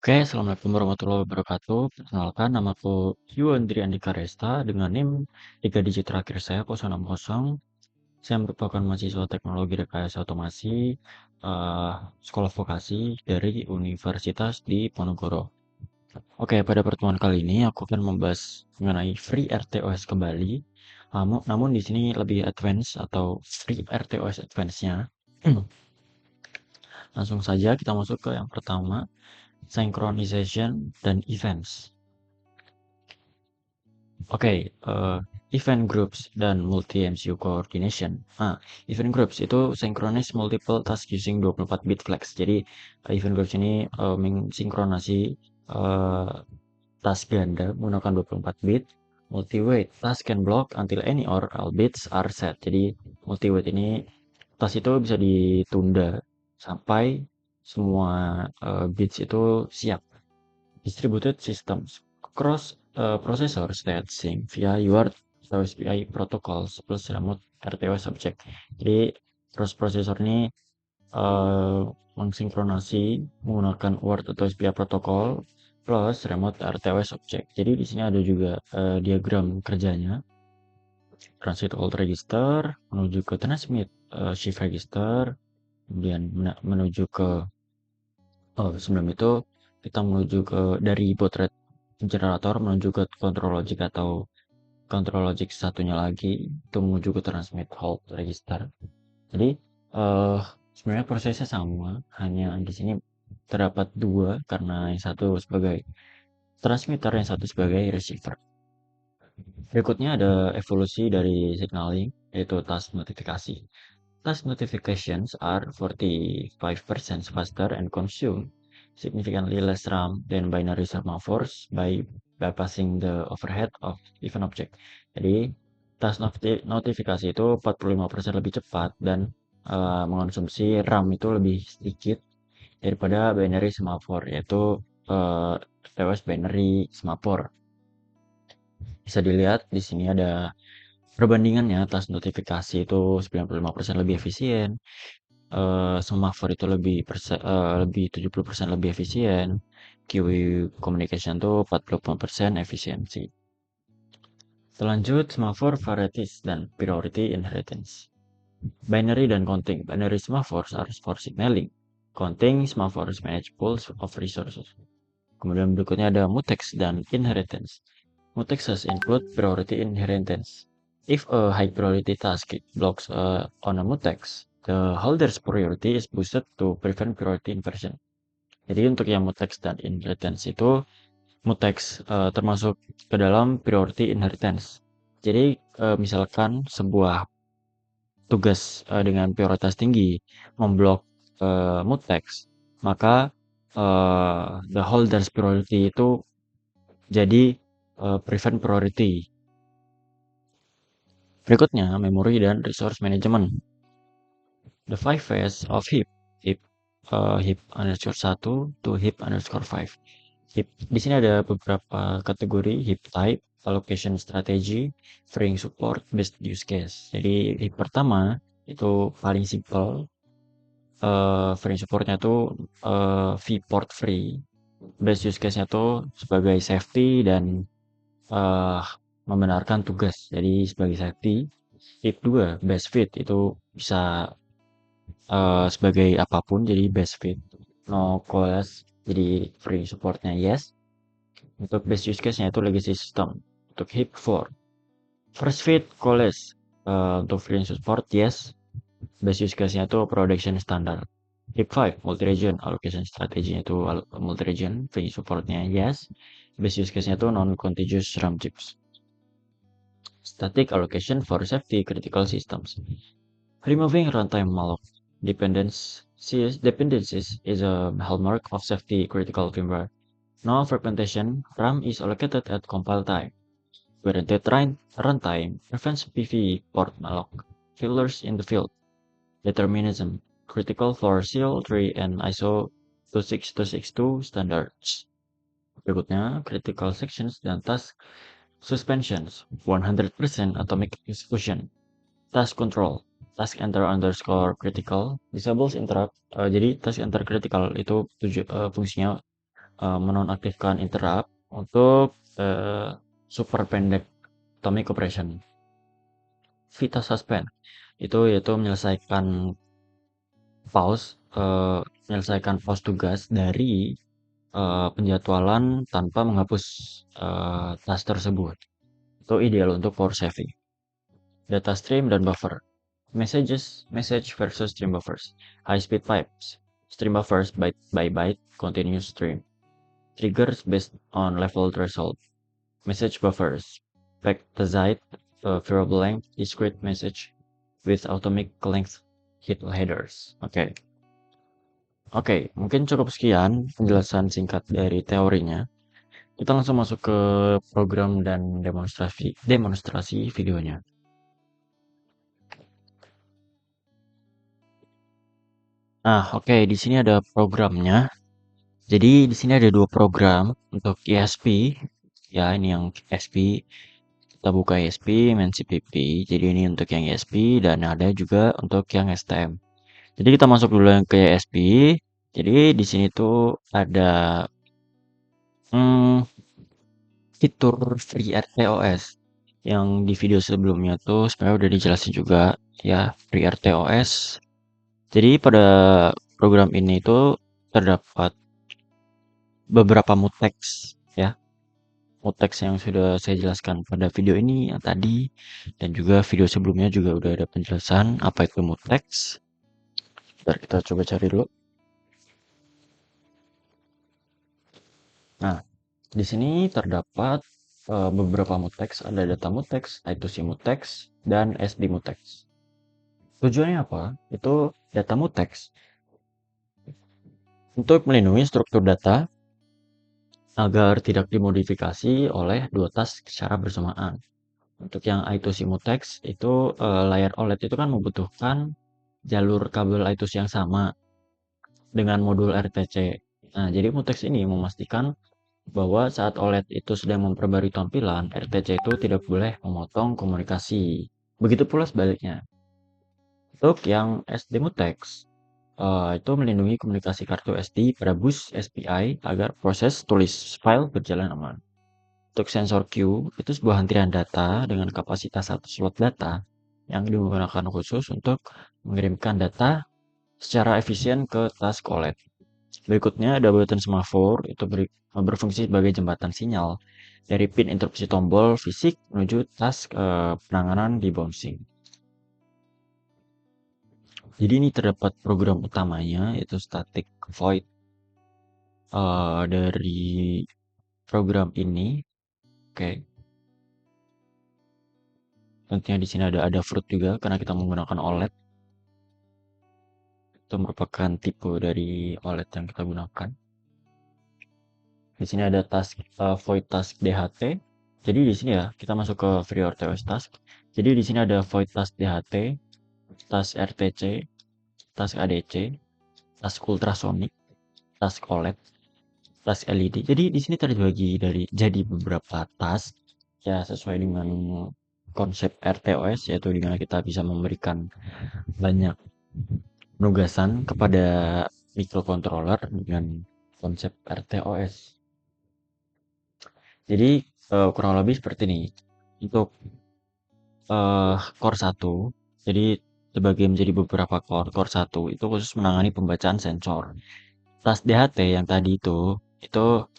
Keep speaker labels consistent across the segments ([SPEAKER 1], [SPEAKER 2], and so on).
[SPEAKER 1] Oke, Assalamualaikum warahmatullahi wabarakatuh. Perkenalkan, namaku Yuandri Andika Resta dengan NIM 3 digit terakhir saya 060. Saya merupakan mahasiswa teknologi rekayasa otomasi sekolah vokasi dari Universitas di Ponorogo. Oke, pada pertemuan kali ini aku akan membahas mengenai Free RTOS kembali. Namun di sini lebih advance atau Free RTOS advance-nya. Langsung saja kita masuk ke yang pertama, synchronization dan events. Oke, event groups dan multi-MCU coordination. Nah, event groups itu synchronize multiple task using 24 bit flags. Jadi, event groups ini mensinkronasi uh, task ganda menggunakan 24 bit. Multi-wait task can block until any or all bits are set. Jadi, multi-wait ini task itu bisa ditunda sampai semua bits itu siap. Distributed systems cross processors that sync via UART atau SPI protocols plus remote RTOS object. Jadi cross processor ini mensinkronasi menggunakan UART atau SPI protokol plus remote RTOS object. Jadi di sini ada juga diagram kerjanya. Transit old register menuju ke transmit shift register, kemudian menuju ke sebelum itu kita menuju ke dari baud rate generator menuju ke control logic atau control logic satunya lagi itu menuju ke transmit hold register. Jadi sebenarnya prosesnya sama, hanya di sini terdapat dua karena yang satu sebagai transmitter, yang satu sebagai receiver. Berikutnya ada evolusi dari signaling, yaitu task notifikasi. Task notifications are 45% faster and consume significantly less RAM than binary semaphores by bypassing the overhead of event object. Jadi, task notifikasi itu 45% lebih cepat dan mengonsumsi RAM itu lebih sedikit daripada binary semaphore, yaitu TWS binary semaphore. Bisa dilihat di sini ada perbandingannya, task notifikasi itu 95% lebih efisien, semaphore itu lebih 70% lebih efisien, QA communication tuh 45% efisiensi. Selanjut, semaphore varieties dan priority inheritance. Binary dan counting. Binary semaphores are for signaling. Counting semaphores manage pools of resources. Kemudian berikutnya ada mutex dan inheritance. Mutexes include priority inheritance. If a high priority task blocks on a mutex, the holder's priority is boosted to prevent priority inversion. Jadi untuk yang mutex dan inheritance itu, mutex termasuk ke dalam priority inheritance. Jadi misalkan sebuah tugas dengan prioritas tinggi memblok mutex, maka the holder's priority itu jadi prevent priority. Berikutnya, memory dan resource management. The 5 phase of heap. Heap underscore 1 to heap underscore 5. Heap. Di sini ada beberapa kategori heap type, allocation strategy, freeing support, based use case. Jadi heap pertama itu paling simple. Freeing supportnya tuh vport free. Best use case-nya tuh sebagai safety dan membenarkan tugas. Jadi sebagai safety. Heap 2 best fit itu bisa sebagai apapun, jadi best fit, no coalesce, jadi free supportnya yes. Untuk best use case-nya itu legacy system. Untuk heap 4 first fit coalesce, untuk free support yes. Best use case-nya itu production standard. Heap 5 multi-region allocation strategy-nya itu multi-region, free supportnya yes. Best use case-nya itu non-contiguous RAM chips. Static allocation for safety critical systems. Removing runtime malloc dependencies is a hallmark of safety critical firmware. No fragmentation, RAM is allocated at compile time. Guaranteed runtime prevents PV port malloc, failures in the field. Determinism, critical for CL3 and ISO 26262 standards. Berikutnya, critical sections dan task suspensions, 100% atomic execution. Task control, task enter underscore critical, disables interrupt. Jadi task enter critical itu fungsinya menonaktifkan interrupt untuk super pendek atomic operation. Vita suspend itu yaitu menyelesaikan pause tugas dari penjadwalan tanpa menghapus task tersebut. Itu ideal untuk power saving. Data stream dan buffer. Message versus stream buffers. High speed pipes. Stream buffers byte by byte continuous stream. Triggers based on level threshold. Message buffers. Pectazite variable length discrete message with atomic length headers. Oke, mungkin cukup sekian penjelasan singkat dari teorinya. Kita langsung masuk ke program dan demonstrasi videonya. Nah, oke, di sini ada programnya. Jadi di sini ada dua program untuk ESP. Ya, ini yang ESP. Kita buka ESP, main CPP. Jadi ini untuk yang ESP dan ada juga untuk yang STM. Jadi kita masuk dulu yang ke ESP. Jadi di sini tuh ada hmm, fitur FreeRTOS yang di video sebelumnya tuh sebenarnya udah dijelasin juga ya FreeRTOS. Jadi pada program ini tuh terdapat beberapa mutex ya. Mutex yang sudah saya jelaskan pada video ini yang tadi dan juga video sebelumnya juga udah ada penjelasan apa itu mutex. Bentar kita coba cari dulu. Nah, di sini terdapat beberapa mutex, ada data mutex, I2C mutex, dan SD mutex. Tujuannya apa? Itu data mutex untuk melindungi struktur data agar tidak dimodifikasi oleh dua task secara bersamaan. Untuk yang I2C mutex itu layar OLED itu kan membutuhkan jalur kabel I2C yang sama dengan modul RTC. Nah, jadi mutex ini memastikan bahwa saat OLED itu sedang memperbarui tampilan, RTC itu tidak boleh memotong komunikasi. Begitu pula sebaliknya. Untuk yang SD mutex, itu melindungi komunikasi kartu SD pada bus SPI agar proses tulis file berjalan aman. Untuk sensor Q, itu sebuah antrian data dengan kapasitas 1 slot data yang digunakan khusus untuk mengirimkan data secara efisien ke task OLED. Berikutnya ada button semafor, itu berfungsi sebagai jembatan sinyal dari pin interupsi tombol fisik menuju task penanganan debouncing. Jadi ini terdapat program utamanya yaitu static void dari program ini. Oke. Tentunya di sini ada fruit juga karena kita menggunakan OLED. Itu merupakan tipe dari OLED yang kita gunakan. Di sini ada task void task DHT. Jadi di sini ya kita masuk ke FreeRTOS task. Jadi di sini ada void task DHT, task RTC, task ADC, task ultrasonic, task OLED, task LED. Jadi di sini terbagi jadi beberapa task ya sesuai dengan konsep RTOS yaitu di mana kita bisa memberikan banyak penugasan kepada microcontroller dengan konsep RTOS. Jadi kurang lebih seperti ini. Untuk core 1, jadi terbagi menjadi beberapa core. Core 1 itu khusus menangani pembacaan sensor. Tas DHT yang tadi itu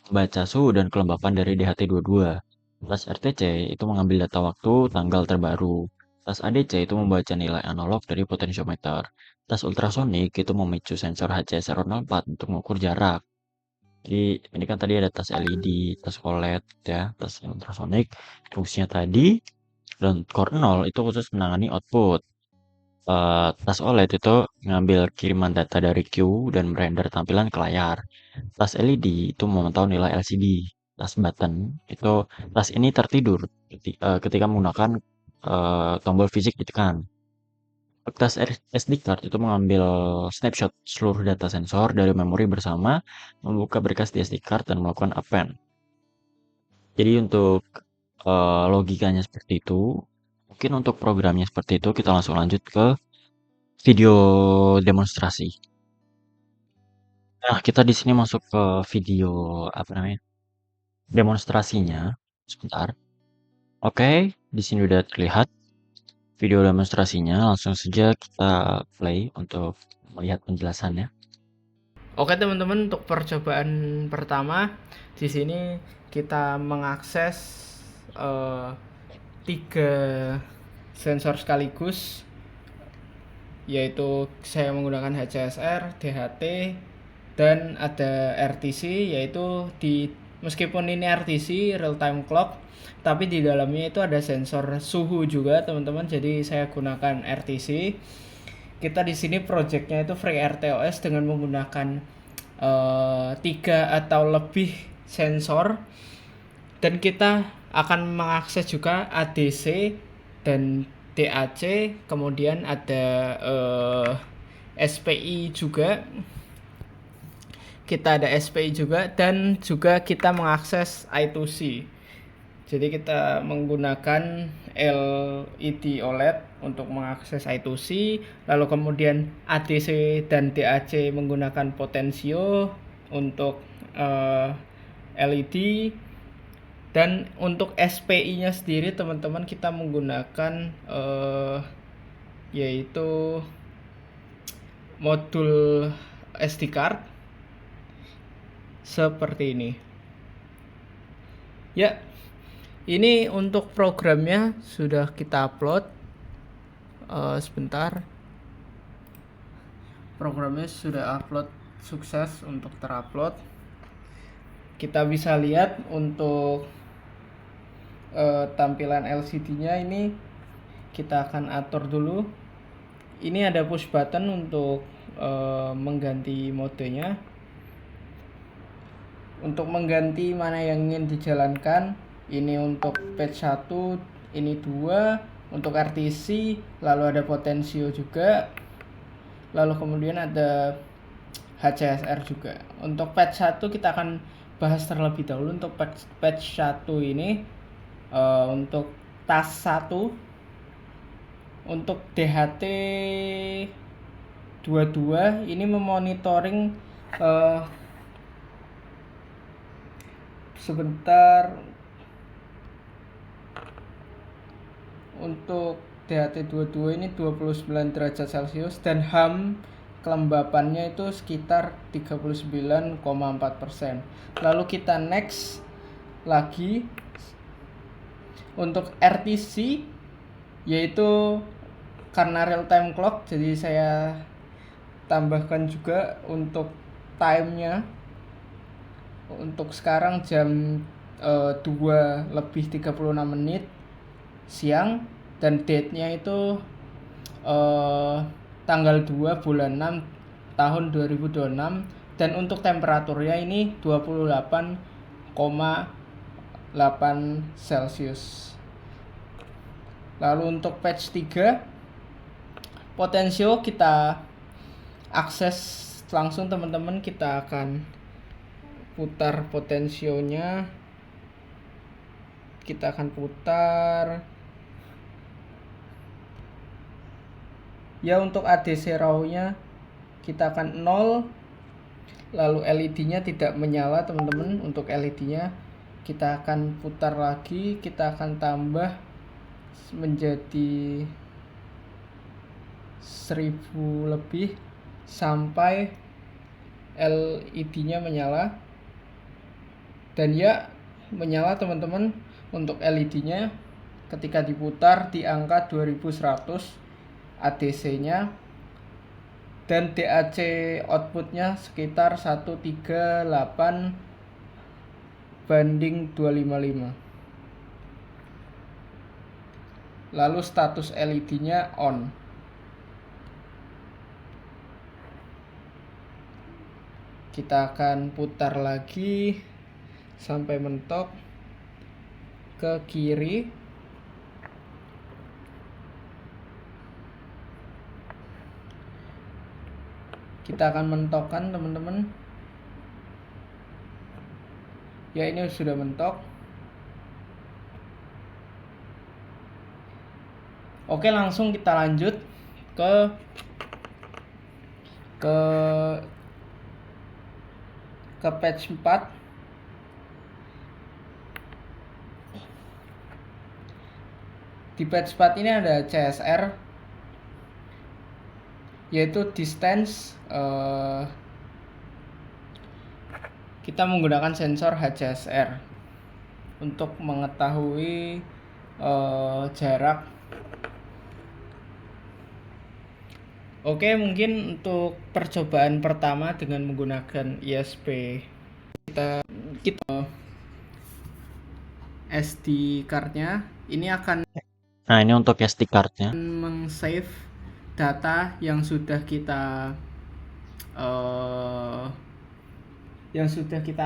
[SPEAKER 1] membaca suhu dan kelembapan dari DHT22. Tas RTC itu mengambil data waktu tanggal terbaru. Tas ADC itu membaca nilai analog dari potensiometer. Tas ultrasonik itu memicu sensor HCS04 untuk mengukur jarak. Jadi ini kan tadi ada tas LED, tas OLED ya, tas ultrasonik. Fungsinya tadi dan core 0 itu khusus menangani output. Tas OLED itu mengambil kiriman data dari Q dan merender tampilan ke layar. Tas LED itu memantau nilai LCD. Tas button itu tas ini tertidur ketika menggunakan tombol fisik ditekan. Tas SD card itu mengambil snapshot seluruh data sensor dari memori bersama, membuka berkas di SD card dan melakukan append. Jadi untuk logikanya seperti itu. Mungkin untuk programnya seperti itu kita langsung lanjut ke video demonstrasi. Nah, kita di sini masuk ke video apa namanya? Demonstrasinya. Sebentar. Oke, di sini udah terlihat video demonstrasinya. Langsung saja kita play untuk melihat penjelasannya.
[SPEAKER 2] Oke teman-teman, untuk percobaan pertama di sini kita mengakses eh, 3 sensor sekaligus, yaitu saya menggunakan HCSR, DHT, dan ada RTC, yaitu meskipun ini RTC real time clock, tapi di dalamnya itu ada sensor suhu juga teman-teman. Jadi saya gunakan RTC. Kita di sini projectnya itu FreeRTOS dengan menggunakan 3 atau lebih sensor, dan kita akan mengakses juga ADC dan DAC, kemudian ada SPI juga, kita ada SPI juga, dan juga kita mengakses I2C. Jadi kita menggunakan LED OLED untuk mengakses I2C, lalu kemudian ADC dan DAC menggunakan potensio untuk LED, dan untuk SPI-nya sendiri teman-teman kita menggunakan yaitu modul SD card seperti ini. Ya, ini untuk programnya sudah kita upload. Sebentar. Programnya sudah upload, sukses untuk terupload. Kita bisa lihat untuk tampilan LCD-nya ini kita akan atur dulu. Ini ada push button untuk mengganti modenya. Untuk mengganti mana yang ingin dijalankan, ini untuk patch 1, ini 2, untuk RTC, lalu ada potensio juga, lalu kemudian ada HCSR juga. Untuk patch 1 kita akan bahas terlebih dahulu. Untuk patch 1 ini untuk task 1, untuk DHT 22 ini memonitoring sebentar. Untuk DHT 22 ini 29 derajat Celcius dan HAM kelembapannya itu sekitar 39,4%. Lalu kita next lagi untuk RTC, yaitu karena real time clock jadi saya tambahkan juga untuk timenya. Untuk sekarang jam 2:36 siang, dan date-nya itu tanggal 2 bulan 6 tahun 2026, dan untuk temperaturnya ini 28,8 Celcius. Lalu untuk patch 3 potensio kita akses langsung teman-teman. Kita akan putar potensionya, kita akan putar ya. Untuk ADC raw-nya kita akan 0, lalu LED-nya tidak menyala teman-teman. Untuk LED-nya kita akan putar lagi, kita akan tambah menjadi 1000 lebih sampai LED-nya menyala. Dan ya, menyala teman-teman. Untuk LED-nya ketika diputar di angka 2100 ADC-nya, dan DAC outputnya sekitar 138 banding 255. Lalu status LED-nya on. Kita akan putar lagi sampai mentok ke kiri. Kita akan mentokkan teman-teman. Ya, ini sudah mentok. Oke, langsung kita lanjut ke ke patch 4. Di patch 4 ini ada CSR, yaitu distance. Kita menggunakan sensor HCSR untuk mengetahui jarak. Oke, mungkin untuk percobaan pertama dengan menggunakan ISP kita SD cardnya ini akan
[SPEAKER 1] Nah, ini untuk SD card-nya.
[SPEAKER 2] meng-save data yang sudah kita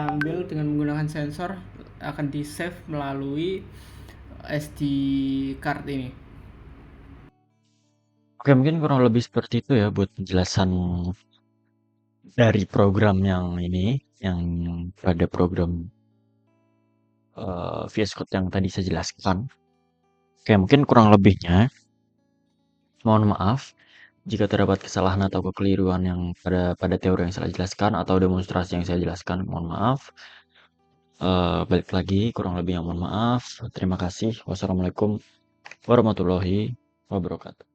[SPEAKER 2] ambil dengan menggunakan sensor, akan di-save melalui SD card ini.
[SPEAKER 1] Oke, mungkin kurang lebih seperti itu ya buat penjelasan dari program yang ini, yang pada program VS Code yang tadi saya jelaskan. Oke, mungkin kurang lebihnya mohon maaf jika terdapat kesalahan atau kekeliruan yang pada teori yang saya jelaskan atau demonstrasi yang saya jelaskan. Mohon maaf. Balik lagi, kurang lebihnya mohon maaf. Terima kasih. Wassalamualaikum warahmatullahi wabarakatuh.